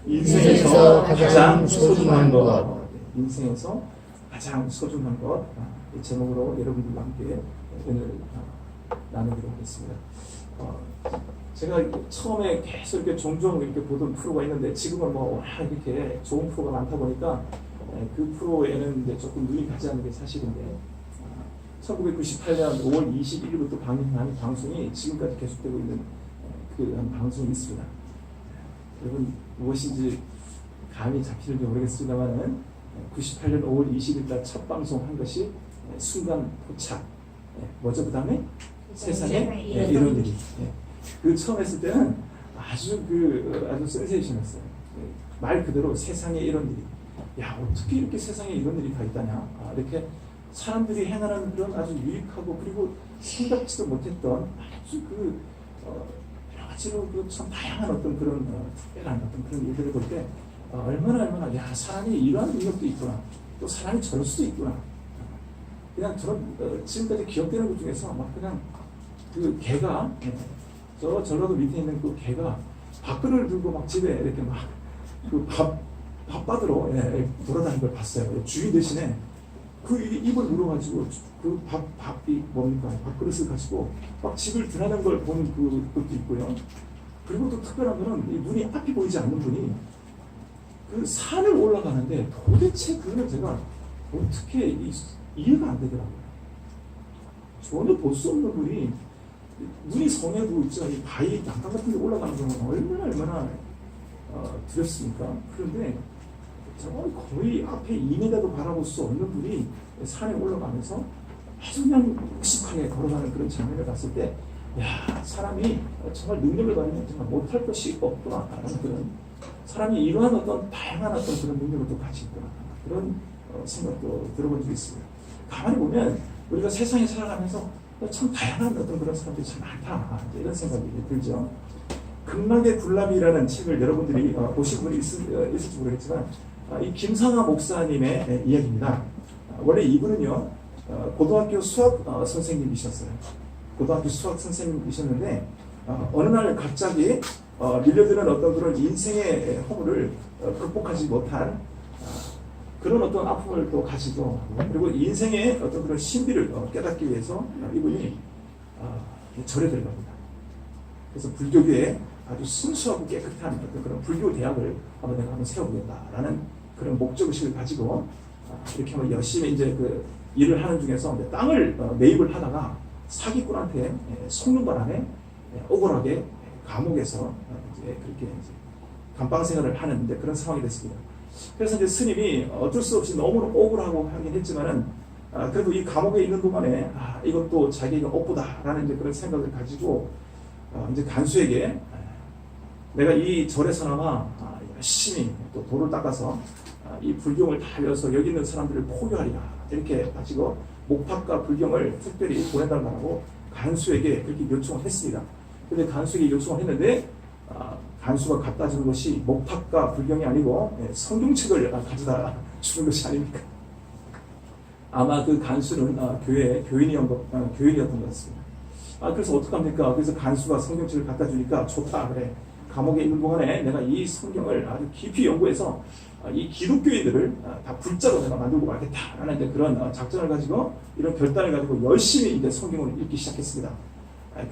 인생에서 가장 소중한 것. 인생에서 가장 소중한 것. 이 제목으로 여러분들과 함께 오늘 나누기로 하겠습니다. 제가 처음에 계속 이렇게 종종 이렇게 보던 프로가 있는데 지금은 뭐 이렇게 좋은 프로가 많다 보니까 그 프로에는 이제 조금 눈이 가지 않는 게 사실인데 1998년 5월 21일부터 방영한 방송이 지금까지 계속되고 있는 그 한 방송이 있습니다. 여러분 무엇인지 감이 잡히는지 모르겠습니다만은 98년 5월 20일 날 첫 방송한 것이 순간 포착. 뭐죠 그 다음에 세상에 이런 일이. 그 처음 했을 때는 아주 센세이션했어요. 말 그대로 세상에 이런 일이. 야 어떻게 이렇게 세상에 이런 일이 다 있다냐. 이렇게 사람들이 행하는 그런 아주 유익하고 그리고 생각지도 못했던 아주 여러 가지로 참 다양한 어떤 그런 특별한 어떤 그런 일들을 볼 때 얼마나 야 사람이 이러한 능력도 있구나. 또 사람이 저럴 수도 있구나. 그냥 저런 지금까지 기억되는 것 중에서 막 그냥 그 개가 저 전라도 밑에 있는 그 개가 밥그릇을 들고 막 집에 이렇게 막 그 밥 받으러 돌아다니는 걸 봤어요. 주인 대신에 그 입을 물어가지고 그 밥이 뭡니까 밥그릇을 가지고 막 집을 드나는 걸 보는 그것도 있고요. 그리고 또 특별한 거는 이 눈이 앞이 보이지 않는 분이 그 산을 올라가는데 도대체 그걸 제가 어떻게 이해가 안 되더라고요. 전혀 볼 수 없는 분이 눈이 성해도 있죠. 이 바위 난간 같은 데 올라가는 경우는 얼마나 두렵습니까? 그런데 정말 거의 앞에 2m도 바라볼 수 없는 분이 산에 올라가면서 아주 그냥 익숙하게 걸어가는 그런 장면을 봤을 때 야 사람이 정말 능력을 가지면 정말 못할 것이 없구나 라는 그런 사람이 이러한 어떤 다양한 어떤 그런 능력을 또 가지고 있구나 그런 생각도 들어본 적이 있습니다. 가만히 보면 우리가 세상에 살아가면서 참 다양한 어떤 그런 사람들이 참 많다 이런 생각이 들죠. 극락의 굴라비라는 책을 여러분들이 보신 분이 있을지 모르겠지만 이 김상하 목사님의 이야기입니다. 원래 이분은요 고등학교 수학 선생님이셨어요. 고등학교 수학 선생님이셨는데 어느 날 갑자기 밀려드는 어떤 그런 인생의 허물을 극복하지 못한 그런 어떤 아픔을 또 가지고 그리고 인생의 어떤 그런 신비를 깨닫기 위해서 이분이 절에 들어갑니다. 그래서 불교계에 아주 순수하고 깨끗한 어떤 그런 불교 대학을 내가 세워보겠다라는 그런 목적의식을 가지고 이렇게 한번 열심히 이제 그 일을 하는 중에서 땅을 매입을 하다가 사기꾼한테 속는 바람에 억울하게 감옥에서 이제 그렇게 이제 감방 생활을 하는데 그런 상황이 됐습니다. 그래서 이제 스님이 어쩔 수 없이 너무 억울하고 하긴 했지만은 그래도 이 감옥에 있는 동안에 이것도 자기가 업보다라는 이제 그런 생각을 가지고 이제 간수에게 내가 이 절에서나마 열심히 또 돌을 닦아서 이 불경을 다 알려서 여기 있는 사람들을 포교하리라 이렇게 가지고 목탁과 불경을 특별히 보내달라고 간수에게 그렇게 요청을 했습니다. 그런데 간수에게 요청을 했는데 간수가 갖다 주는 것이 목탁과 불경이 아니고 성경책을 가져다 주는 것이 아닙니까? 아마 그 간수는 교인이었던 것 같습니다. 그래서 어떡합니까? 그래서 간수가 성경책을 갖다 주니까 좋다 그래. 감옥에 있는 동안에 내가 이 성경을 아주 깊이 연구해서 이 기독교인들을 다 불자로 내가 만들고 말겠다라는 이제 그런 작전을 가지고 이런 결단을 가지고 열심히 이제 성경을 읽기 시작했습니다.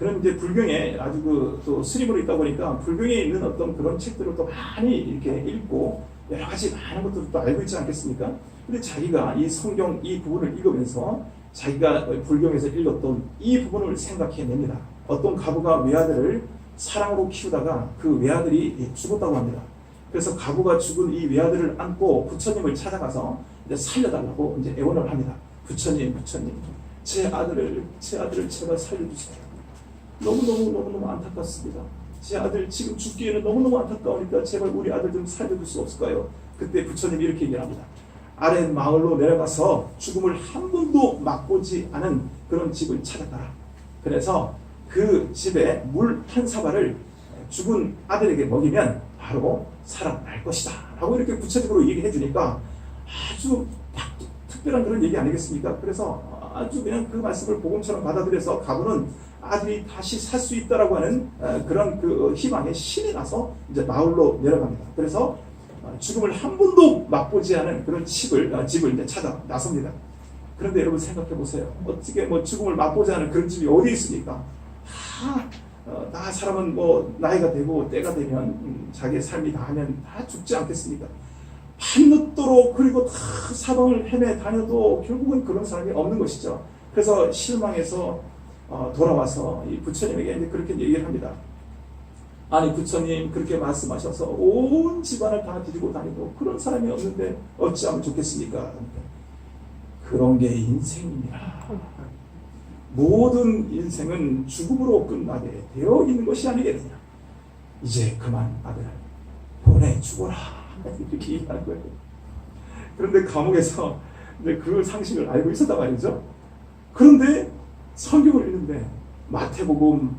그런 이제 불경에 아주 또 스님으로 있다 보니까 불경에 있는 어떤 그런 책들을 또 많이 이렇게 읽고 여러 가지 많은 것들을 또 알고 있지 않겠습니까? 근데 자기가 이 성경 이 부분을 읽으면서 자기가 불경에서 읽었던 이 부분을 생각해냅니다. 어떤 가부가 외아들을 사랑으로 키우다가 그 외아들이 죽었다고 합니다. 그래서 가부가 죽은 이 외아들을 안고 부처님을 찾아가서 이제 살려달라고 이제 애원을 합니다. 부처님, 제 아들을 제발 살려주세요. 너무 안타깝습니다. 제 아들 지금 죽기에는 너무너무 안타까우니까 제발 우리 아들 좀 살려줄 수 없을까요? 그때 부처님이 이렇게 얘기를 합니다. 아래 마을로 내려가서 죽음을 한 번도 맛보지 않은 그런 집을 찾았더라. 그래서 그 집에 물 한 사발을 죽은 아들에게 먹이면 바로 살아날 것이다 라고 이렇게 구체적으로 얘기해 주니까 아주 특별한 그런 얘기 아니겠습니까? 그래서 아주 그냥 그 말씀을 복음처럼 받아들여서 가부는 아들이 다시 살 수 있다라고 하는 그런 그 희망에 신이 나서 이제 마을로 내려갑니다. 그래서 죽음을 한 번도 맛보지 않은 그런 집을 이제 찾아 나섭니다. 그런데 여러분 생각해 보세요. 어떻게 뭐 죽음을 맛보지 않은 그런 집이 어디 있습니까? 다 사람은 뭐 나이가 되고 때가 되면 자기의 삶이 다 하면 다 죽지 않겠습니까? 밤늦도록 그리고 다 사방을 헤매 다녀도 결국은 그런 사람이 없는 것이죠. 그래서 실망해서 돌아와서 이 부처님에게 이제 그렇게 얘기를 합니다. 아니 부처님 그렇게 말씀하셔서 온 집안을 다 뒤지고 다니고 그런 사람이 없는데 어찌하면 좋겠습니까? 그런 게 인생입니다. 모든 인생은 죽음으로 끝나게 되어 있는 것이 아니겠느냐. 이제 그만 아들을 보내주거라. 이렇게 얘기하는 거예요. 그런데 감옥에서 이제 그 상식을 알고 있었단 말이죠. 그런데 성경을 읽는데 마태복음,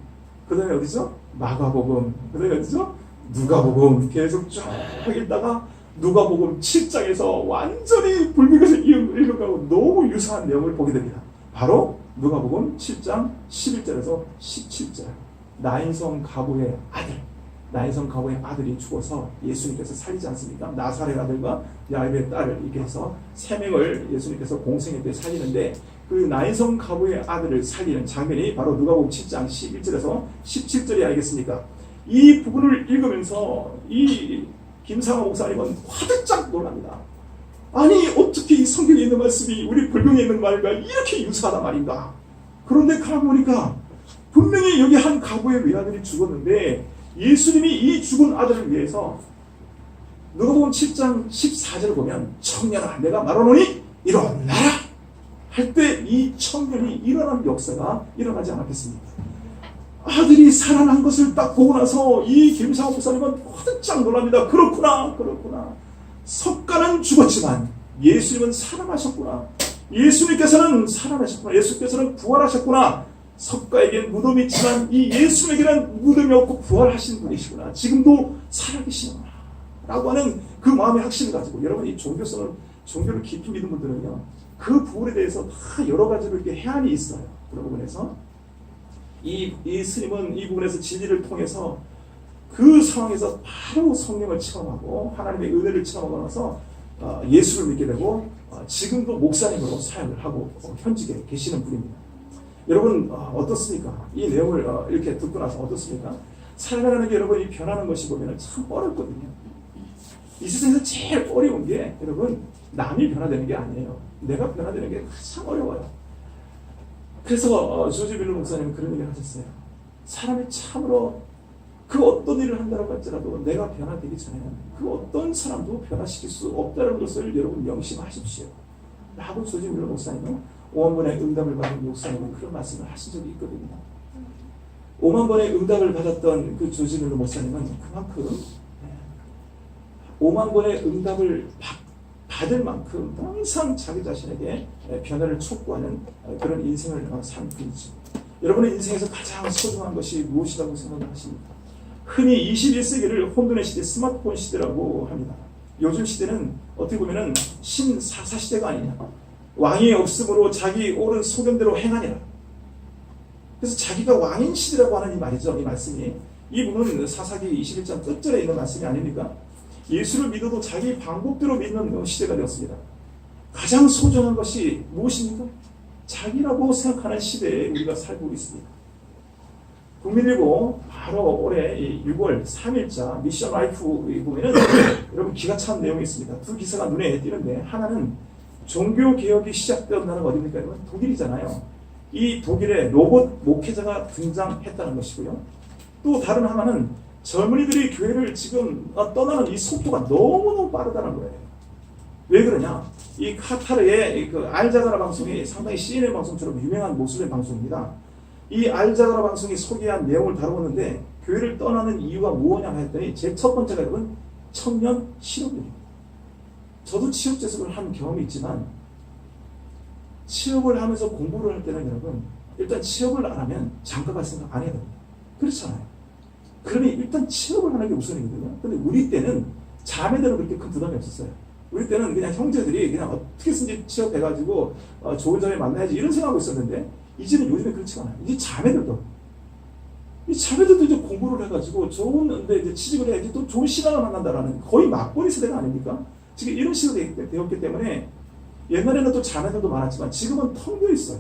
그 다음에 어디죠? 마가복음, 그 다음에 어디죠? 누가복음 계속 쭉 읽다가 누가복음 7장에서 완전히 불교에서 읽어가고 너무 유사한 내용을 보게 됩니다. 바로 누가복음 7장 11절에서 17절. 나인성 가부의 아들이 죽어서 예수님께서 살리지 않습니까? 나사렛 아들과 야입의 딸을 이렇게 해서 세 명을 예수님께서 공생애 때 살리는데 그 나인성 가부의 아들을 살리는 장면이 바로 누가복음 7장 11절에서 17절이 아니겠습니까? 이 부분을 읽으면서 이 김상호 목사님은 화들짝 놀랍니다. 아니 어떻게 이 성경에 있는 말씀이 우리 불경에 있는 말과 이렇게 유사하단 말인가? 그런데 가보니까 분명히 여기 한 가부의 외아들이 죽었는데 예수님이 이 죽은 아들을 위해서 누가복음 7장 14절을 보면 청년아 내가 말하노니 일어나라 할 때 이 청년이 일어난 역사가 일어나지 않았겠습니까? 아들이 살아난 것을 딱 보고 나서 이 김상호 목사님은 화들짝 놀랍니다. 그렇구나. 석가는 죽었지만 예수님은 살아나셨구나. 예수님께서는 살아나셨구나. 예수님께서는 부활하셨구나. 석가에겐 무덤이 있지만 이 예수님에게는 무덤이 없고 부활하신 분이시구나. 지금도 살아계시구나. 라고 하는 그 마음의 확신을 가지고 여러분 이 종교를 깊이 믿는 분들은요. 그 부분에 대해서 다 여러 가지로 이렇게 해안이 있어요. 그런 부분에서 이 스님은 이 부분에서 진리를 통해서 그 상황에서 바로 성령을 체험하고 하나님의 은혜를 체험하고 나서 예수를 믿게 되고 지금도 목사님으로 사역을 하고 현직에 계시는 분입니다. 여러분 어떻습니까? 이 내용을 이렇게 듣고 나서 어떻습니까? 살아가는 게 여러분이 변하는 것이 보면 참 어렵거든요. 이 세상에서 제일 어려운 게 여러분 남이 변화되는 게 아니에요. 내가 변화되는 게 가장 어려워요. 그래서 조지 빌러 목사님은 그런 얘기를 하셨어요. 사람이 참으로 그 어떤 일을 한다고 할지라도 내가 변화되기 전에는 그 어떤 사람도 변화시킬 수 없다는 것을 여러분 명심하십시오. 라고 조지 빌러 목사님은 5만 번의 응답을 받은 목사님은 그런 말씀을 하신 적이 있거든요. 5만 번의 응답을 받았던 그 조지 빌러 목사님은 그만큼 5만 번의 응답을 받을 만큼 항상 자기 자신에게 변화를 촉구하는 그런 인생을 산 분이죠. 여러분의 인생에서 가장 소중한 것이 무엇이라고 생각하십니까? 흔히 21세기를 혼돈의 시대, 스마트폰 시대라고 합니다. 요즘 시대는 어떻게 보면 신사사 시대가 아니냐. 왕이 없으므로 자기 옳은 소견대로 행하니라. 그래서 자기가 왕인 시대라고 하는 이 말이죠. 이 말씀이. 이 부분은 사사기 21장 끝절에 있는 말씀이 아닙니까? 예수를 믿어도 자기 방법대로 믿는 시대가 되었습니다. 가장 소중한 것이 무엇입니까? 자기라고 생각하는 시대에 우리가 살고 있습니다. 국민일보 바로 올해 6월 3일자 미션 라이프에 보면은 여러분 기가 찬 내용이 있습니다. 두 기사가 눈에 띄는데 하나는 종교개혁이 시작되었다는 어디입니까? 여러분 독일이잖아요. 이 독일에 로봇 목회자가 등장했다는 것이고요. 또 다른 하나는 젊은이들이 교회를 지금 떠나는 이 속도가 너무너무 빠르다는 거예요. 왜 그러냐? 이 카타르의 그 알자자라 방송이 상당히 CNN 방송처럼 유명한 모슬렘 방송입니다. 이 알자자라 방송이 소개한 내용을 다루었는데 교회를 떠나는 이유가 무엇냐 했더니 제 첫 번째가 여러분 청년 실업률입니다. 저도 취업 재수를 한 경험이 있지만 취업을 하면서 공부를 할 때는 여러분 일단 취업을 안 하면 장가갈 생각 안 해야 됩니다. 그렇잖아요. 그러니 일단 취업을 하는 게 우선이거든요. 근데 우리 때는 자매들은 그렇게 큰 부담이 없었어요. 우리 때는 그냥 형제들이 그냥 어떻게든지 취업해가지고 좋은 자매 만나야지 이런 생각하고 있었는데 이제는 요즘에 그렇지가 않아요. 이제 자매들도 이제 공부를 해가지고 좋은데 이제 취직을 해야지 또 좋은 신랑을 만난다라는 거의 맞벌이 세대가 아닙니까? 지금 이런 시대가 되었기 때문에 옛날에는 또 자매들도 많았지만 지금은 텅 비어 있어요.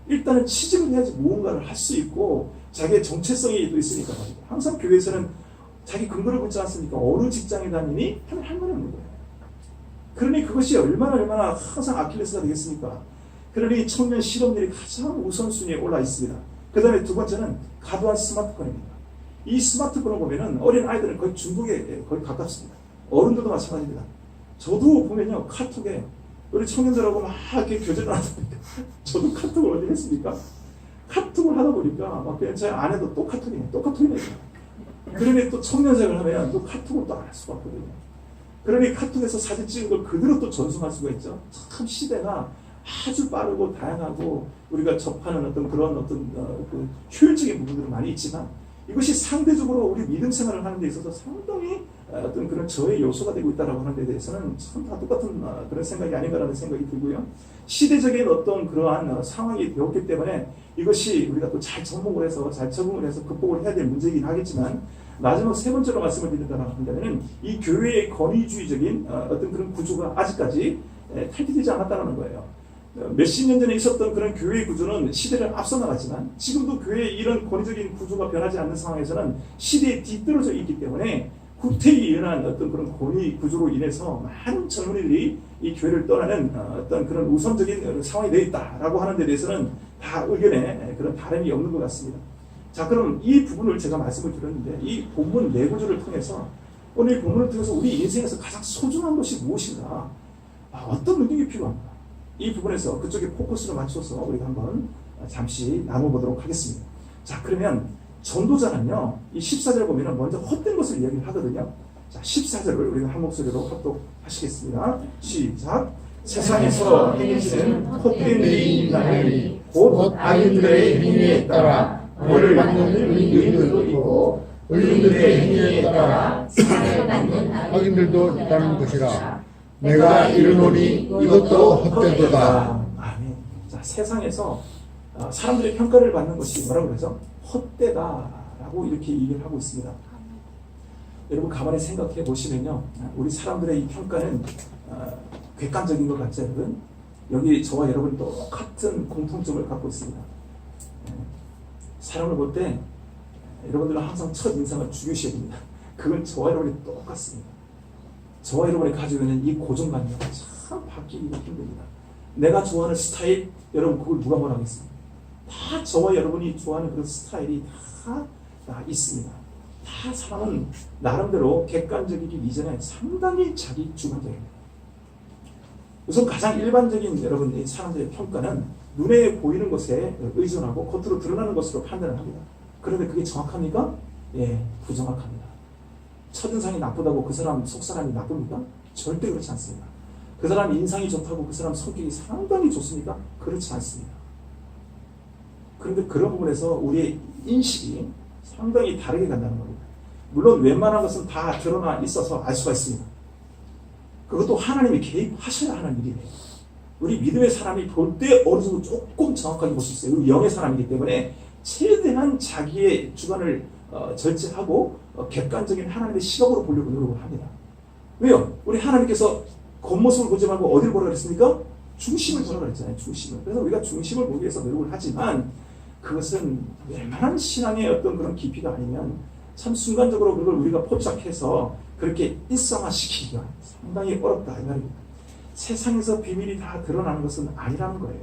일단은 취직을 해야지 무언가를 할 수 있고 자기의 정체성이 또 있으니까 말이죠. 항상 교회에서는 자기 근거를 묻지 않습니까? 어느 직장에 다니니? 하면 할 말이 없는 거예요. 그러니 그것이 얼마나 항상 아킬레스가 되겠습니까? 그러니 청년 실업률이 가장 우선순위에 올라 있습니다. 그 다음에 두 번째는 과도한 스마트폰입니다. 이 스마트폰을 보면은 어린 아이들은 거의 중독에 거의 가깝습니다. 어른들도 마찬가지입니다. 저도 보면요, 카톡에 우리 청년들하고 막 이렇게 교제를 하다 보니까 저도 카톡을 언제 했습니까? 카톡을 하다 보니까 막 그냥 제 아내도 또 카톡이네. 그러니 또 청년생을 하면 또 카톡을 또 안 할 수가 없거든요. 그러니 카톡에서 사진 찍은 걸 그대로 또 전송할 수가 있죠. 참 시대가 아주 빠르고 다양하고 우리가 접하는 어떤 그런 그 효율적인 부분들은 많이 있지만 이것이 상대적으로 우리 믿음 생활을 하는 데 있어서 상당히 어떤 그런 저의 요소가 되고 있다라고 하는 데 대해서는 참 다 똑같은 그런 생각이 아닌가라는 생각이 들고요. 시대적인 어떤 그러한 상황이 되었기 때문에 이것이 우리가 또 잘 접목을 해서 잘 적응을 해서 극복을 해야 될 문제이긴 하겠지만 마지막 세 번째로 말씀을 드린다고 한다면 이 교회의 권위주의적인 어떤 그런 구조가 아직까지 탈피되지 않았다는 거예요. 몇십 년 전에 있었던 그런 교회의 구조는 시대를 앞서 나갔지만 지금도 교회의 이런 권위적인 구조가 변하지 않는 상황에서는 시대에 뒤떨어져 있기 때문에 구태에 일어난 어떤 그런 권위 구조로 인해서 많은 젊은이들이 이 교회를 떠나는 어떤 그런 우선적인 상황이 되어 있다라고 하는 데 대해서는 다 의견에 그런 다름이 없는 것 같습니다. 자, 그럼 이 부분을 제가 말씀을 드렸는데 이 본문 네 구절을 통해서 오늘 이 본문을 통해서 우리 인생에서 가장 소중한 것이 무엇인가, 어떤 능력이 필요한가, 이 부분에서 그쪽에 포커스를 맞춰서 우리가 한번 잠시 나눠보도록 하겠습니다. 자, 그러면 전도자는요, 이 14절 보면 먼저 헛된 것을 이야기를 하거든요. 자, 14절을 우리가 한 목소리로 합독하시겠습니다. 시작. 세상에서 행해지는 헛된 일이 있나니 곧 악인들의 행위에 따라 벌을 받는 의인들도 있고 의인들의 행위에 따라 상을 받는 악인들도 있다는 것이라. 내가 이르노니 이것도 헛되도다. 아멘. 자, 세상에서 사람들의 평가를 받는 것이 뭐라고 그러죠? 헛되다라고 이렇게 얘기를 하고 있습니다. 여러분 가만히 생각해 보시면요, 우리 사람들의 이 평가는 객관적인 것 같죠, 여러분? 여기 저와 여러분 똑같은 공통점을 갖고 있습니다. 사람을 볼 때 여러분들은 항상 첫 인상을 죽이셔야 됩니다. 그건 저와 여러분이 똑같습니다. 저와 여러분이 가지고 있는 이 고정관념 참 바뀌기가 힘듭니다. 내가 좋아하는 스타일, 여러분 그걸 누가 뭐라 하겠습니까? 다 저와 여러분이 좋아하는 그런 스타일이 다 있습니다. 다 사람은 나름대로 객관적이기 이전에 상당히 자기 주관적입니다. 우선 가장 일반적인 여러분의 사람들의 평가는 눈에 보이는 것에 의존하고 겉으로 드러나는 것으로 판단을 합니다. 그런데 그게 정확합니까? 예, 부정확합니다. 첫인상이 나쁘다고 그 사람 속사람이 나쁩니까? 절대 그렇지 않습니다. 그 사람 인상이 좋다고 그 사람 성격이 상당히 좋습니까? 그렇지 않습니다. 그런데 그런 부분에서 우리의 인식이 상당히 다르게 간다는 겁니다. 물론 웬만한 것은 다 드러나 있어서 알 수가 있습니다. 그것도 하나님이 개입하셔야 하는 일이에요. 우리 믿음의 사람이 볼 때 어느 정도 조금 정확하게 볼 수 있어요. 우리 영의 사람이기 때문에 최대한 자기의 주관을 절제하고 객관적인 하나님의 시각으로 보려고 노력을 합니다. 왜요? 우리 하나님께서 겉모습을 보지 말고 어디를 보라 그랬습니까? 중심을 보라 그랬잖아요. 중심을. 그래서 우리가 중심을 보기 위해서 노력을 하지만 그것은 웬만한 신앙의 어떤 그런 깊이가 아니면 참 순간적으로 그걸 우리가 포착해서 그렇게 일상화시키기가 상당히 어렵다 이 말입니다. 세상에서 비밀이 다 드러나는 것은 아니라는 거예요.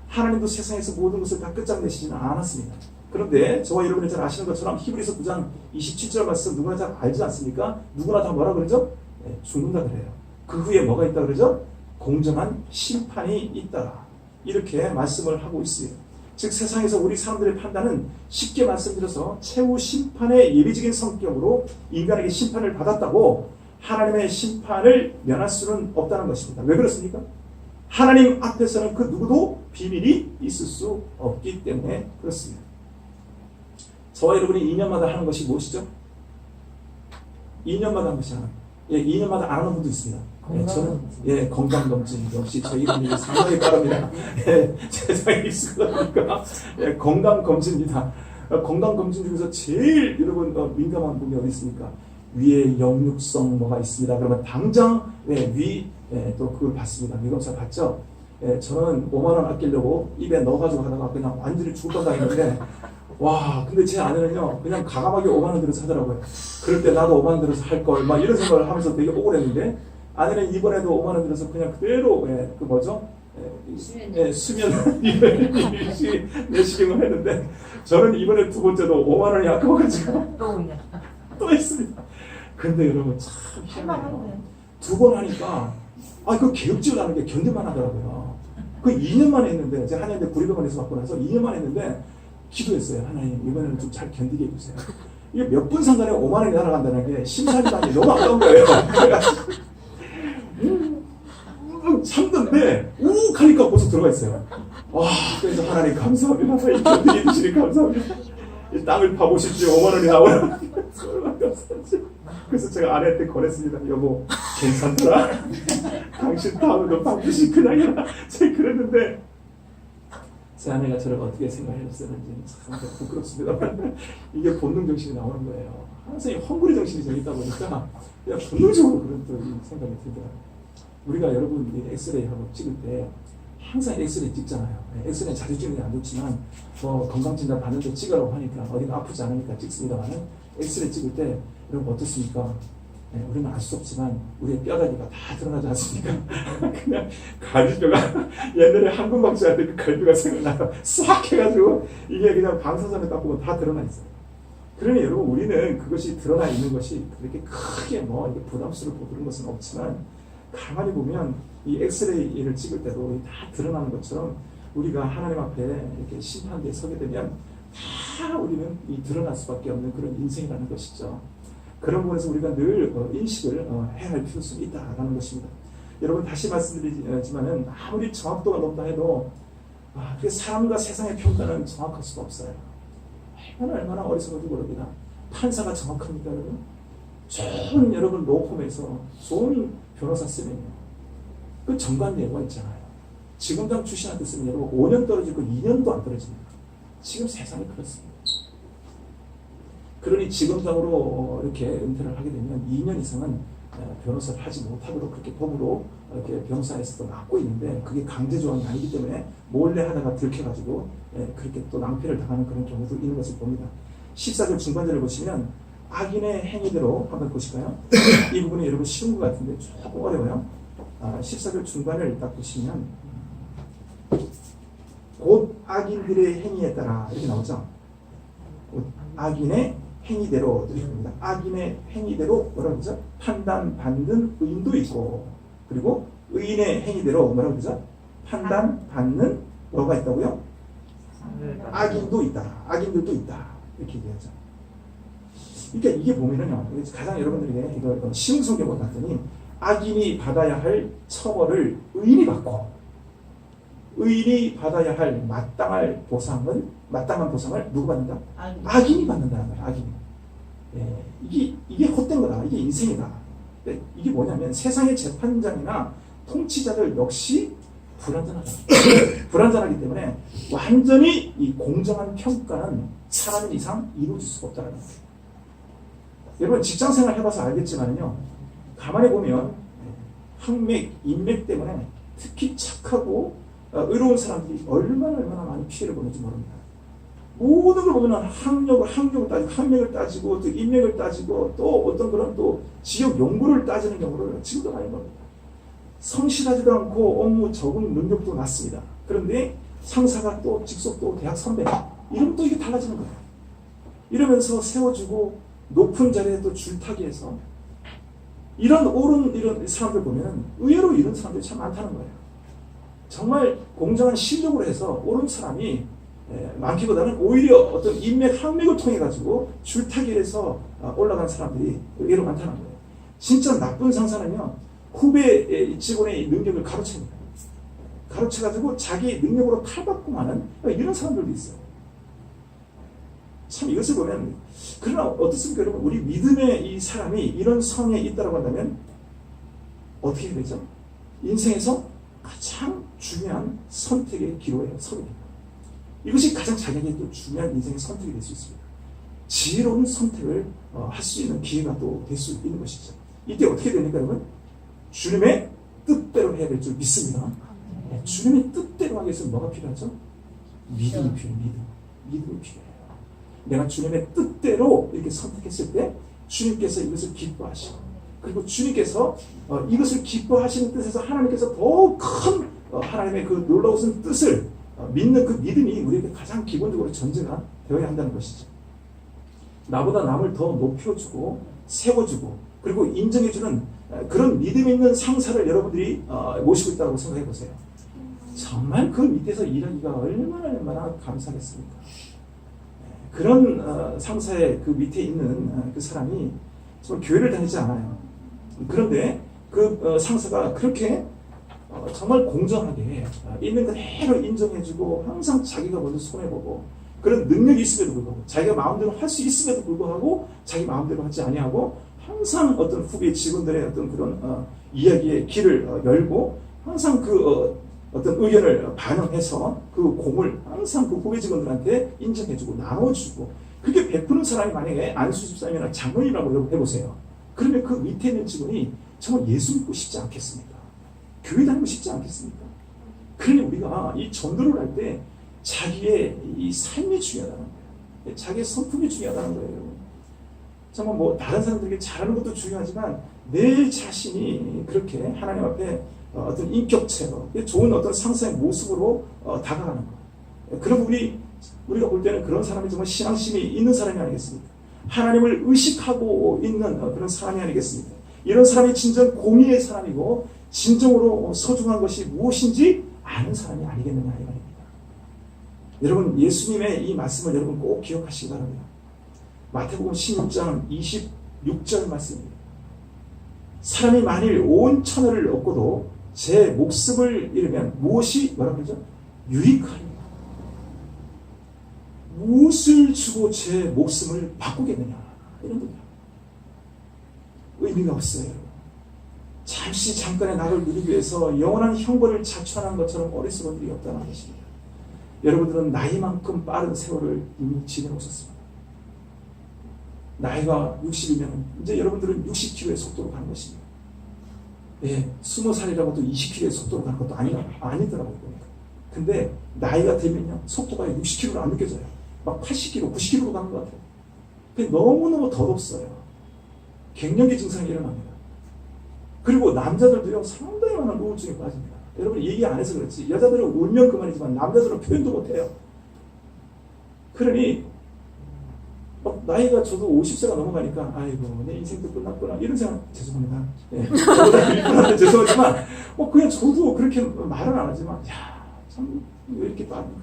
하나님도 세상에서 모든 것을 다 끝장내시지는 않았습니다. 그런데 저와 여러분이 잘 아시는 것처럼 히브리서 9장 27절 말씀 누구나 잘 알지 않습니까? 누구나 다 뭐라 그러죠? 네, 죽는다 그래요. 그 후에 뭐가 있다 그러죠? 공정한 심판이 있다라. 이렇게 말씀을 하고 있어요. 즉 세상에서 우리 사람들의 판단은 쉽게 말씀드려서 최후 심판의 예비적인 성격으로 인간에게 심판을 받았다고 하나님의 심판을 면할 수는 없다는 것입니다. 왜 그렇습니까? 하나님 앞에서는 그 누구도 비밀이 있을 수 없기 때문에 그렇습니다. 저와 여러분이 2년마다 하는 것이 무엇이죠? 2년마다 하는 것이 하나님. 예, 2년마다 안 하는 분도 있습니다. 예, 저는 예, 건강검진 역시 저희 이름이 상당히 빠릅니다. 예, 세상에 익숙하니까 예, 건강검진입니다. 건강검진 중에서 제일 여러분 민감한 부분이 어디 있습니까? 위에 역류성 뭐가 있습니다. 그러면 당장 예, 또 그걸 받습니다. 위검사 받죠? 예, 저는 5만 원 아끼려고 입에 넣어가지고 하다가 그냥 완전히 죽을 뻔 당했는데 와, 근데 제 아내는요, 그냥 가감하게 5만 원 들여서 하더라고요. 그럴 때 나도 5만 원 들여서 할 걸, 막 이런 생각을 하면서 되게 억울했는데, 아내는 이번에도 5만 원 들여서 그냥 그대로, 예, 그 뭐죠? 수면 내시경을 했는데, 저는 이번에 두 번째도 5만 원이 아까워가지고 또 했습니다. 근데 여러분 참 희한해요. 두 번 하니까, 그 개업질 하는 게 견딜만 하더라고요. 그 2년 만에 했는데, 제가 한양대 구리병원에서 받고 나서 2년 만에 했는데, 기도했어요. 하나님, 이번에는 좀 잘 견디게 해주세요. 이게 몇 분 상관에 5만 원이 날아간다는 게 심사위원이 너무 아까운 거예요. 참던데 욱 하니까 벌써 들어가 있어요. 와, 그래서 하나님 감사합니다. 이 견디게 해주시니 감사합니다. 이 땅을 파보십시오. 5만 원이 나오나. 그래서 제가 아내한테 권했습니다. 여보, 괜찮더라? 당신 다음에도 반드시 그냥 해라. 제가 그랬는데 제 아내가 저를 어떻게 생각했었는지 참 부끄럽습니다. 이게 본능 정신이 나오는 거예요. 항상 헝그리 정신이 저기 있다 보니까 그냥 본능적으로 그런 또 생각이 들더라고요. 우리가 여러분 엑스레이 하고 찍을 때 항상 엑스레이 찍잖아요. 엑스레이 자주 찍는 게 안 좋지만 뭐 건강진단 받는데 찍으라고 하니까 어디가 아프지 않으니까 찍습니다만은 엑스레이 찍을 때 여러분 어떻습니까? 네, 우리는 알 수 없지만 우리의 뼈다귀가 다 드러나지 않습니까? 그냥 갈비뼈가 옛날에 한국박쥐한테 그 갈비뼈가 생각나요. 싹 해가지고 이게 그냥 방사선에 딱 보면 다 드러나 있어요. 그러니 여러분 우리는 그것이 드러나 있는 것이 그렇게 크게 뭐 이게 부담스럽고 그런 것은 없지만 가만히 보면 이 엑스레이를 찍을 때도 다 드러나는 것처럼 우리가 하나님 앞에 이렇게 심판대에 서게 되면 다 우리는 이 드러날 수밖에 없는 그런 인생이라는 것이죠. 그런 부분에서 우리가 늘 인식을 해야 할 필요성이 있다라는 것입니다. 여러분 다시 말씀드리지만은 아무리 정확도가 높다 해도 사람과 세상의 평가는 정확할 수가 없어요. 얼마나 어리석은지 모릅니다. 판사가 정확합니까 여러분? 좋은 여러분 로펌에서 좋은 변호사 쓰면요. 그 정관 예고가 있잖아요. 지검장 출신한테 쓰면 여러분 5년 떨어지고 2년도 안 떨어집니다. 지금 세상이 그렇습니다. 그러니 지검장으로 이렇게 은퇴를 하게 되면 2년 이상은 변호사를 하지 못하도록 그렇게 법으로 이렇게 변호사에서도 막고 있는데 그게 강제 조항이 아니기 때문에 몰래 하다가 들켜가지고 그렇게 또 낭패를 당하는 그런 경우도 있는 것을 봅니다. 14절 중반절을 보시면 악인의 행위대로 한번 보실까요? 이 부분이 여러분 쉬운 것 같은데 조금 어려워요. 14절 중반을 딱 보시면 곧 악인들의 행위에 따라 이렇게 나오죠. 곧 악인의 행위대로 드립니다. 악인의 행위대로 뭐라고 그러죠? 판단받는 의인도 있고 그리고 의인의 행위대로 뭐라고 그러죠? 판단받는 뭐가 있다고요? 악인도 있다. 악인들도 있다. 이렇게 얘기하죠. 그러니까 이게 보면은요, 가장 여러분들에게 이거 쉬운 성경을 봤더니 악인이 받아야 할 처벌을 의인이 받고 의인이 받아야 할 마땅한 보상을 누구 받는다? 악인이 받는다는 거야. 악인이. 예, 이게 헛된 거다. 이게 인생이다. 이게 뭐냐면 세상의 재판장이나 통치자들 역시 불완전하다. 불완전하기 때문에 완전히 이 공정한 평가는 사람 이상 이루어질 수가 없다는 거예요. 여러분 직장생활 해봐서 알겠지만요. 가만히 보면 학맥, 인맥 때문에 특히 착하고 의로운 사람들이 얼마나 많이 피해를 보는지 모릅니다. 모든 걸 보면 학맥을 따지고 또 인맥을 따지고 또 어떤 그런 또 지역 연구를 따지는 경우를 지금도 많이 봅니다. 성실하지도 않고 업무 적응 능력도 낮습니다. 그런데 상사가 또 직속도 대학 선배 이러면 또 이게 달라지는 거예요. 이러면서 세워주고 높은 자리에 또 줄타기 해서 이런 사람들 보면 의외로 이런 사람들이 참 많다는 거예요. 정말 공정한 실력으로 해서 옳은 사람이 많기보다는 오히려 어떤 인맥, 학맥을 통해 가지고 줄타기를 해서 올라간 사람들이 의외로 많다는 거예요. 진짜 나쁜 상사는요, 후배 직원의 능력을 가로챕니다. 가로채가지고 자기 능력으로 탈바꿈 하는 이런 사람들도 있어요. 참 이것을 보면, 그러나 어떻습니까 여러분? 우리 믿음의 이 사람이 이런 성에 있다고 한다면 어떻게 해야 되죠? 인생에서 가장 중요한 선택의 기로에 서게 됩니다. 이것이 가장 자기에게 또 중요한 인생의 선택이 될 수 있습니다. 지혜로운 선택을 할 수 있는 기회가 또 될 수 있는 것이죠. 이때 어떻게 됩니까, 여러분? 주님의 뜻대로 해야 될 줄 믿습니다. 주님의 뜻대로 하기 위해서 뭐가 필요하죠? 믿음이 필요해요. 믿음이 필요해요. 내가 주님의 뜻대로 이렇게 선택했을 때 주님께서 이것을 기뻐하시고, 그리고 주님께서 이것을 기뻐하시는 뜻에서 하나님께서 더 큰 하나님의 그 놀라우신 뜻을 믿는 그 믿음이 우리에게 가장 기본적으로 전제가 되어야 한다는 것이죠. 나보다 남을 더 높여주고 세워주고 그리고 인정해주는 그런 믿음 있는 상사를 여러분들이 모시고 있다고 생각해 보세요. 정말 그 밑에서 일하기가 얼마나 감사하겠습니까? 그런 상사의 그 밑에 있는 그 사람이 정말 교회를 다니지 않아요. 그런데 그 상사가 그렇게 정말 공정하게 있는 그대로 인정해주고 항상 자기가 먼저 손해보고 그런 능력이 있음에도 불구하고 자기가 마음대로 할 수 있음에도 불구하고 자기 마음대로 하지 아니하고 항상 어떤 후배 직원들의 어떤 그런 이야기의 길을 열고 항상 그 어떤 의견을 반영해서 그 공을 항상 그 후배 직원들한테 인정해주고 나눠주고 그렇게 베푸는 사람이 만약에 안수 집사님이나 장로님이라고 해보세요. 그러면 그 밑에 있는 직원이 정말 예수 믿고 싶지 않겠습니까? 교회 다니고 싶지 않겠습니까? 그러니 우리가 이 전도를 할 때 자기의 이 삶이 중요하다는 거예요. 자기의 성품이 중요하다는 거예요. 정말 뭐 다른 사람들에게 잘하는 것도 중요하지만 내 자신이 그렇게 하나님 앞에 어떤 인격체로 좋은 어떤 상사의 모습으로 다가가는 거예요. 그럼 우리가 볼 때는 그런 사람이 정말 신앙심이 있는 사람이 아니겠습니까? 하나님을 의식하고 있는 그런 사람이 아니겠습니까? 이런 사람이 진정 공의의 사람이고 진정으로 소중한 것이 무엇인지 아는 사람이 아니겠느냐 이 말입니다. 여러분 예수님의 이 말씀을 여러분 꼭 기억하시기 바랍니다. 마태복음 16장 26절 말씀입니다. 사람이 만일 온 천하를 얻고도 제 목숨을 잃으면 무엇이 뭐라고 그러죠? 유익하리라. 무엇을 주고 제 목숨을 바꾸겠느냐 이런 겁니다. 의미가 없어요. 잠시 잠깐의 낙을 누리기 위해서 영원한 형벌을 자초하는 것처럼 어리석은 일이 없다는 것입니다. 여러분들은 나이만큼 빠른 세월을 이미 지내오셨습니다. 나이가 60이면 이제 여러분들은 60km의 속도로 가는 것입니다. 예, 20살이라고 도 20km의 속도로 가는 것도 아니더라고요. 근데 나이가 되면요 속도가 60km로 안 느껴져요. 막 80km, 90km로 가는 것 같아요. 그게 너무너무 더덥어요. 갱년기 증상이 일어납니다. 그리고 남자들도요 상당히 많은 우울증에 빠집니다. 여러분 얘기 안 해서 그렇지 여자들은 울면 그만이지만 남자들은 표현도 못해요. 그러니 나이가 저도 50세가 넘어가니까 아이고 내 인생도 끝났구나 이런 생각 죄송합니다. 예, 저보다 일꾼한테 죄송하지만 그냥 저도 그렇게 말은 안 하지만 야 참 왜 이렇게 빠른가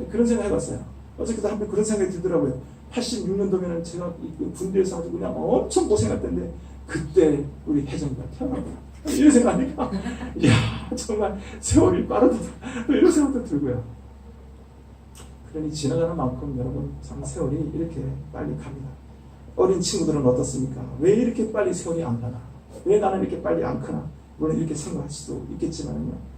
그런 생각 해봤어요. 어저께도 한번 그런 생각이 들더라고요. 86년도면은 제가 군대에서 아주 그냥 엄청 고생했던데 그때 우리 혜정이가 태어났구나 이런 생각하니까 이야 정말 세월이 빠르다 이런 생각도 들고요. 그러니 지나가는 만큼 여러분 참 세월이 이렇게 빨리 갑니다. 어린 친구들은 어떻습니까? 왜 이렇게 빨리 세월이 안 가나? 왜 나는 이렇게 빨리 안 크나? 물론 이렇게 생각할 수도 있겠지만요.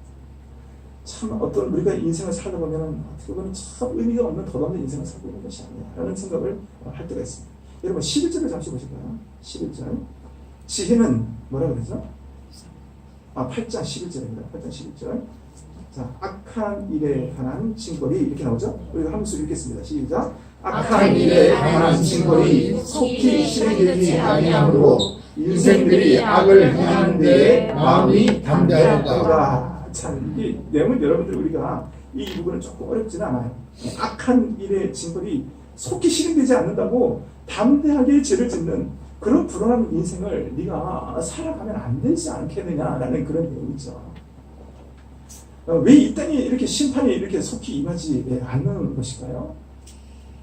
참 어떤 우리가 인생을 살다 보면은 어떻게 보면 참 의미가 없는 덧없는 인생을 살고 있는 것이 아니야 라는 생각을 할 때가 있습니다. 여러분 11절을 잠시 보실까요? 11절 지혜는 뭐라 그러죠? 8장 11절입니다. 8장 11절 자, 악한 일에 관한 징벌이 이렇게 나오죠? 우리가 한 목소리 읽겠습니다. 시작. 악한 일에 관한 징벌이 속히 실행되지 아니하므로 인생들이 악을 행하는 데에 마음이 담대하도다. 참, 이 내용은 여러분들 우리가 이 부분은 조금 어렵지는 않아요. 악한 일의 징벌이 속히 실행되지 않는다고 담대하게 죄를 짓는 그런 불안한 인생을 네가 살아가면 안 되지 않겠느냐라는 그런 내용이죠. 왜 이 땅에 이렇게 심판이 이렇게 속히 임하지 않는 것일까요?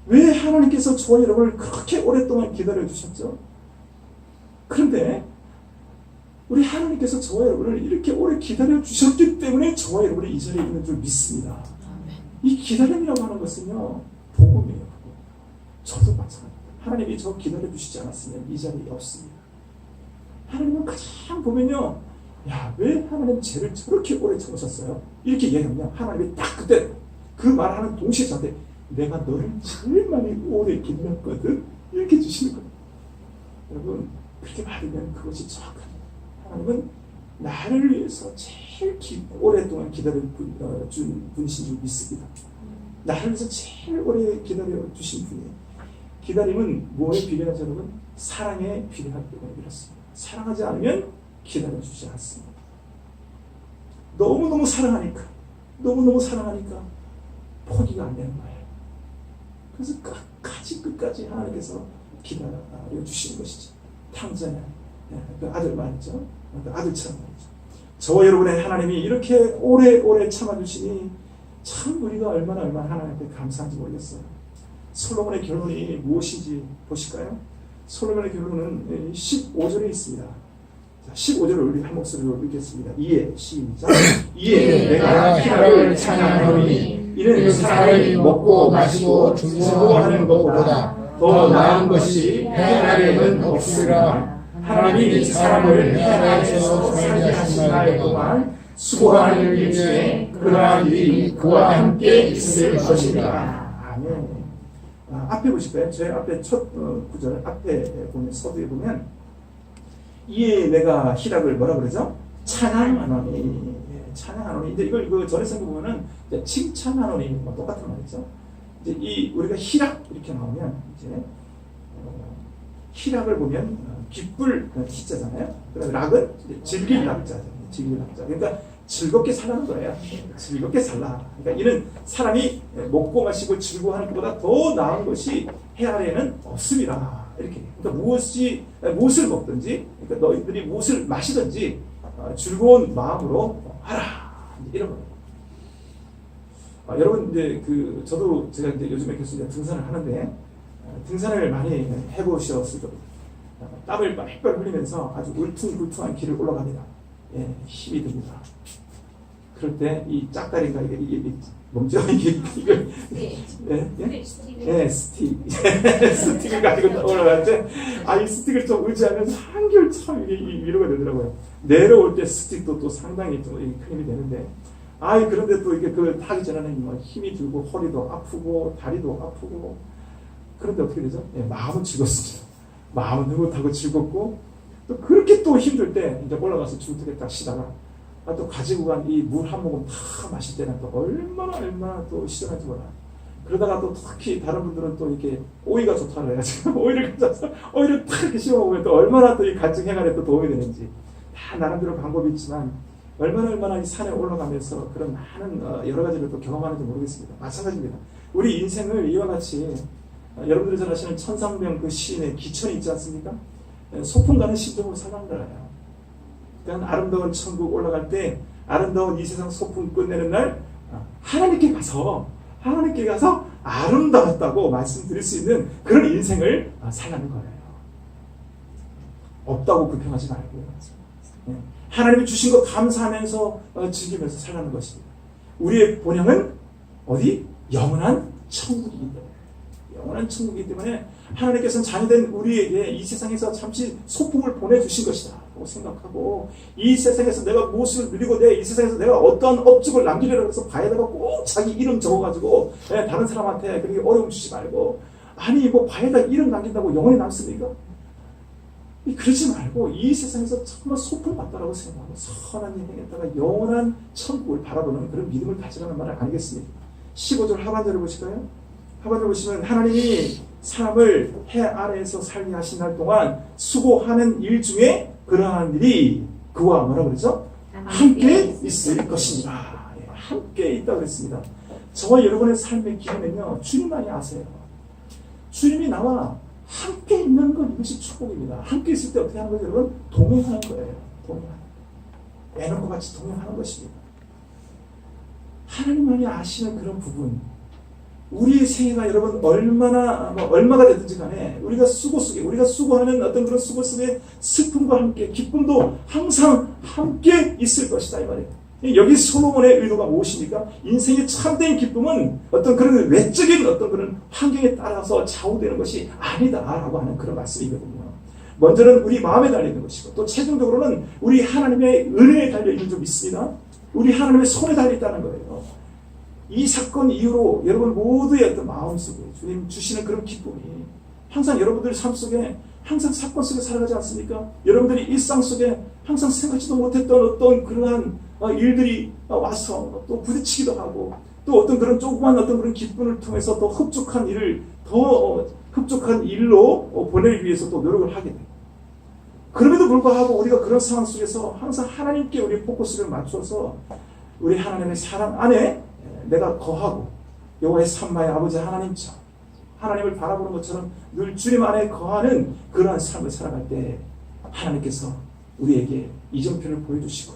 왜 하나님께서 저와 여러분을 그렇게 오랫동안 기다려 주셨죠? 그런데 우리 하나님께서 저와 여러분을 이렇게 오래 기다려 주셨기 때문에 저와 여러분이 이 자리에 있는 줄 믿습니다. 이 기다림이라고 하는 것은요 복음이에요. 저도 마찬가지입니다. 하나님이 저 기다려 주시지 않았으면 이 자리에 없습니다. 하나님은 가장 보면요 야, 왜 하나님 죄를 저렇게 오래 참으셨어요? 이렇게 얘기하면 하나님이 딱 그때 그 말하는 동시에 저한테 내가 너를 제일 많이 오래 기다렸거든 이렇게 주시는 거예요. 여러분 그렇게 받으면 그것이 정확합니다. 하나님은 나를 위해서 제일 오랫동안 준 분이신 줄 믿습니다. 나를 위해서 제일 오래 기다려 주신 분이에요. 기다림은 뭐에 비례하죠 여러분? 사랑에 비례하기 때문에 그렇습니다. 사랑하지 않으면 기다려주지 않습니다. 너무너무 사랑하니까 포기가 안 되는 거예요. 그래서 끝까지 하나님께서 기다려 주시는 것이죠. 탕자냐 그 아들 말이죠. 그 아들처럼 말이죠. 저와 여러분의 하나님이 이렇게 오래 참아주시니 참 우리가 얼마나 하나님께 감사한지 모르겠어요. 솔로몬의 결론이 무엇인지 보실까요? 솔로몬의 결론은 15절에 있습니다. 자, 15절을 우리 한 목소리로 읽겠습니다. 이에 시작. 이에 내가 희락을 찬양하노니 이는 사람이 먹고 마시고 즐거워하는 것보다 더 나은 것이 해 아래에는 없으리라. 하나님이 사람을 해 아래에서 살게 하신 날 동안 수고하는 일 중에 그러한 일이 그와 함께 있을 것이라. 아멘. 앞에 보실까요? 제 앞에 첫 구절 앞에 보면 서두에 보면 이에 내가 희락을 뭐라 그러죠? 찬양하노니. 찬양하노니. 이제 이걸 전에 생각해보면은 칭찬하노니 뭐 똑같은 말이죠. 이제 우리가 희락 이렇게 나오면 이제 희락을 보면 기쁠 희자잖아요. 그다음에 락은 즐길 락자죠. 즐길 락자. 그러니까 즐겁게 살라는 거예요. 즐겁게 살라. 그러니까 이는 사람이 먹고 마시고 즐거워하는 것보다 더 나은 것이 해 아래에는 없습니다. 이렇게. 그러니까 무엇을 먹든지, 그러니까 너희들이 무엇을 마시든지 즐거운 마음으로 하라. 이런 거예요. 여러분 이제 저도 제가 이제 요즘에 계속 이제 등산을 하는데 등산을 많이 해보셨을 겁니다. 땀을 뻘뻘 흘리면서 아주 울퉁불퉁한 길을 올라갑니다. 예, 힘이 듭니다. 그럴 때 이 짝다리가 이게 뭔죠? 이걸 스틱을 가지고 올라갈 때 이 스틱을 좀 의지하면서 한결 참 이게 위로가 되더라고요. 내려올 때 스틱도 또 상당히 좀 큰 힘이 되는데 그런데 또 이게 타기 전에는 뭐 힘이 들고 허리도 아프고 다리도 아프고 그런데 어떻게 되죠? 예, 마음은 즐겁습니다. 마음은 흐뭇하고 즐겁고 또 그렇게 또 힘들 때 이제 올라가서 중턱에 딱 쉬다가 또 가지고 간 이 물 한 모금 다 마실 때는 또 얼마나 또 시원한지 몰라요. 그러다가 또 특히 다른 분들은 또 이렇게 오이가 좋다고 해가지고 오이를 가져서 오이를 탁 이렇게 씹어먹으면 또 얼마나 또 이 갈증 해결에 또 도움이 되는지 다 나름대로 방법이 있지만 얼마나 이 산에 올라가면서 그런 많은 여러 가지를 또 경험하는지 모르겠습니다. 마찬가지입니다. 우리 인생을 이와 같이 여러분들이 잘 아시는 천상명 그 시인의 기천이 있지 않습니까? 소풍 가는 심정으로 살라는 거예요. 그러니까 아름다운 천국 올라갈 때 아름다운 이 세상 소풍 끝내는 날 하나님께 가서 아름다웠다고 말씀드릴 수 있는 그런 인생을 살라는 거예요. 없다고 불평하지 말고요. 하나님이 주신 것 감사하면서 즐기면서 살라는 것입니다. 우리의 본향은 어디? 영원한 천국이기 때문에. 영원한 천국이기 때문에 하나님께서는 자녀된 우리에게 이 세상에서 잠시 소풍을 보내주신 것이다 라고 생각하고 이 세상에서 내가 무엇을 누리고 이 세상에서 내가 어떠한 업적을 남기려고 해서 바에다가 꼭 자기 이름 적어가지고 다른 사람한테 그렇게 어려움 주지 말고 뭐 바에다 이름 남긴다고 영원히 남습니까? 그러지 말고 이 세상에서 정말 소풍 받다라고 생각하고 선한 일 행했다가 영원한 천국을 바라보는 그런 믿음을 가지라는 말을 아니겠습니까? 15절 하반절을 보실까요? 하반절 보시면 하나님이 사람을 해 아래에서 살게 하신 날 동안 수고하는 일 중에 그러한 일이 그와 뭐라 그러죠? 함께 있을 것입니다. 함께 있다고 그랬습니다. 저와 여러분의 삶의 기회는요 주님만이 아세요. 주님이 나와 함께 있는 건 이것이 축복입니다. 함께 있을 때 어떻게 하는 거죠? 여러분 동행하는 거예요. 애놓고 같이 동행하는 것입니다. 하나님만이 아시는 그런 부분, 우리의 생애가 여러분 얼마가 되든지 간에 우리가 수고하는 어떤 그런 수고 속에 슬픔과 함께 기쁨도 항상 함께 있을 것이다 이 말이에요. 여기 솔로몬의 의도가 무엇입니까? 인생의 참된 기쁨은 어떤 그런 외적인 어떤 그런 환경에 따라서 좌우되는 것이 아니다라고 하는 그런 말씀이거든요. 먼저는 우리 마음에 달려있는 것이고 또 최종적으로는 우리 하나님의 은혜에 달려있는 줄 믿습니다. 우리 하나님의 손에 달려있다는 거예요. 이 사건 이후로 여러분 모두의 어떤 마음속에 주님 주시는 그런 기쁨이 항상 여러분들 삶 속에 항상 사건 속에 살아가지 않습니까? 여러분들이 일상 속에 항상 생각지도 못했던 어떤 그러한 일들이 와서 또 부딪히기도 하고 또 어떤 그런 조그만 어떤 그런 기쁨을 통해서 더 흡족한 일을 더 흡족한 일로 보내기 위해서 또 노력을 하게 돼요. 그럼에도 불구하고 우리가 그런 상황 속에서 항상 하나님께 우리 포커스를 맞춰서 우리 하나님의 사랑 안에 내가 거하고 여호와의 삼마의 아버지 하나님처럼 하나님을 바라보는 것처럼 늘 주님 안에 거하는 그러한 삶을 살아갈 때 하나님께서 우리에게 이정표를 보여주시고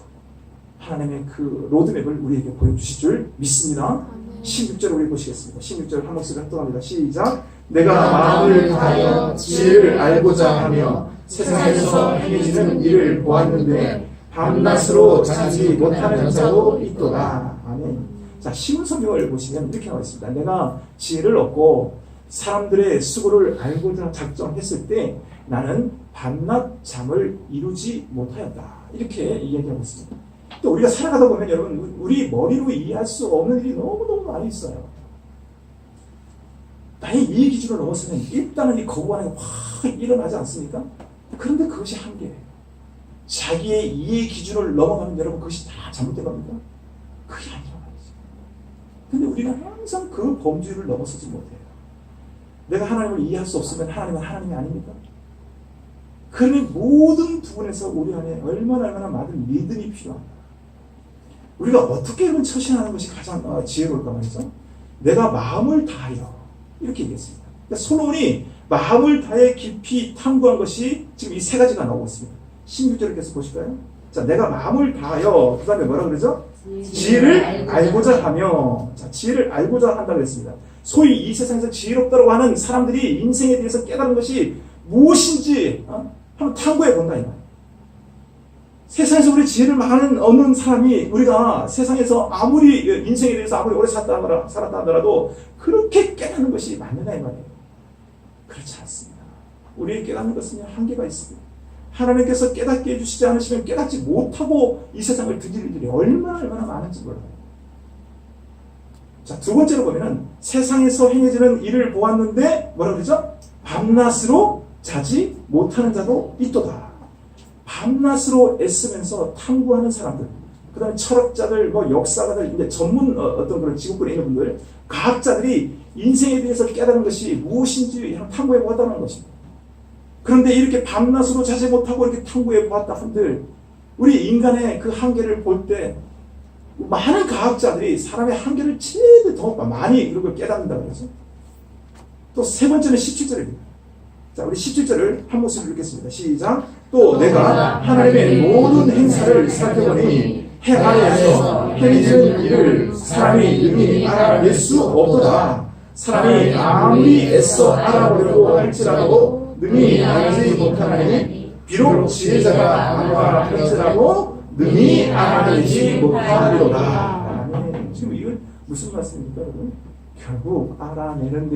하나님의 그 로드맵을 우리에게 보여주실 줄 믿습니다. 16절 우리 보시겠습니다. 16절 한 목소리 합동합니다. 시작. 내가 마음을 다하여 지혜를 알고자 하며 세상에서 행해지는 일을 보았는데 밤낮으로 자지 못하는 자도 있도다. 아멘. 자, 신문 성경을 보시면 이렇게 나와 있습니다. 내가 지혜를 얻고 사람들의 수고를 알고자 작정했을 때 나는 밤낮 잠을 이루지 못하였다. 이렇게 이야기하고 있습니다. 또 우리가 살아가다 보면 여러분 우리 머리로 이해할 수 없는 일이 너무너무 많이 있어요. 나의 이해 기준을 넘어서면 일단은 이 거부하는 게 확 일어나지 않습니까? 그런데 그것이 한계예요. 자기의 이해 기준을 넘어가면 여러분 그것이 다 잘못된 겁니까? 그게 아니란 말이죠. 근데 우리는 항상 그 범주를 넘어서지 못해요. 내가 하나님을 이해할 수 없으면 하나님은 하나님이 아닙니까? 그러니 모든 부분에서 우리 안에 얼마나 많은 믿음이 필요합니다. 우리가 어떻게 그런 처신하는 것이 가장 지혜로울까 말이죠. 내가 마음을 다하여 이렇게 얘기했습니다. 그러니까 솔로몬이 마음을 다해 깊이 탐구한 것이 지금 이 세 가지가 나오고 있습니다. 16절을 계속 보실까요? 자, 내가 마음을 다하여 그 다음에 뭐라 그러죠? 지혜를 알고자 하며. 자, 지혜를 알고자 한다고 했습니다. 소위 이 세상에서 지혜롭다고 하는 사람들이 인생에 대해서 깨달은 것이 무엇인지 한번 탐구해 본다 이 말이에요. 세상에서 우리 지혜를 많은 얻는 사람이 우리가 세상에서 아무리 인생에 대해서 아무리 오래 살았다 하더라도 그렇게 깨닫는 것이 맞느냐 이 말이에요. 그렇지 않습니다. 우리 깨닫는 것은 한계가 있습니다. 하나님께서 깨닫게 해주시지 않으시면 깨닫지 못하고 이 세상을 드릴 일들이 얼마나 많은지 몰라요. 자, 두 번째로 보면은 세상에서 행해지는 일을 보았는데 뭐라 그러죠? 밤낮으로 자지 못하는 자도 있도다. 밤낮으로 애쓰면서 탐구하는 사람들, 그 다음에 철학자들, 역사가들, 이제 전문 어떤 그런 직업군에 있는 분들, 과학자들이 인생에 대해서 깨달은 것이 무엇인지 탐구해 보았다는 것입니다. 그런데 이렇게 밤낮으로 자지 못하고 이렇게 탐구해 보았다 한들, 우리 인간의 그 한계를 볼 때, 많은 과학자들이 사람의 한계를 제일 더 많이 그런 걸 깨닫는다고 그래서. 또 세 번째는 17절입니다. 자, 우리 17절을 한 목소리로 읽겠습니다. 시작. 또 내가 하나님의 모든 행사를 살펴보니 해 아래에서 행해지는 일을 사람이 능히 알아낼 수 없도다. 사람이 아무리 애써 알아보려고 할지라도 능히 알지 못하나니 비록 지혜자가 알아보라 할지라도 능히 알아내지 못하리로다. 지금 이건 무슨 말씀입니까, 여러분? 결국 알아내는 데